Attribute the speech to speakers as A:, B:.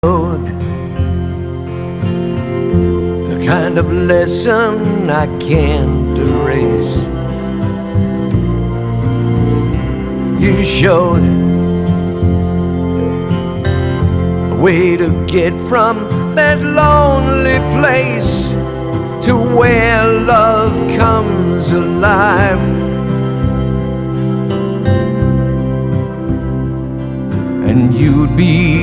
A: showed the kind of lesson I can't erase. You showed a way to get from that lonely place to where love comes alive. And you'd be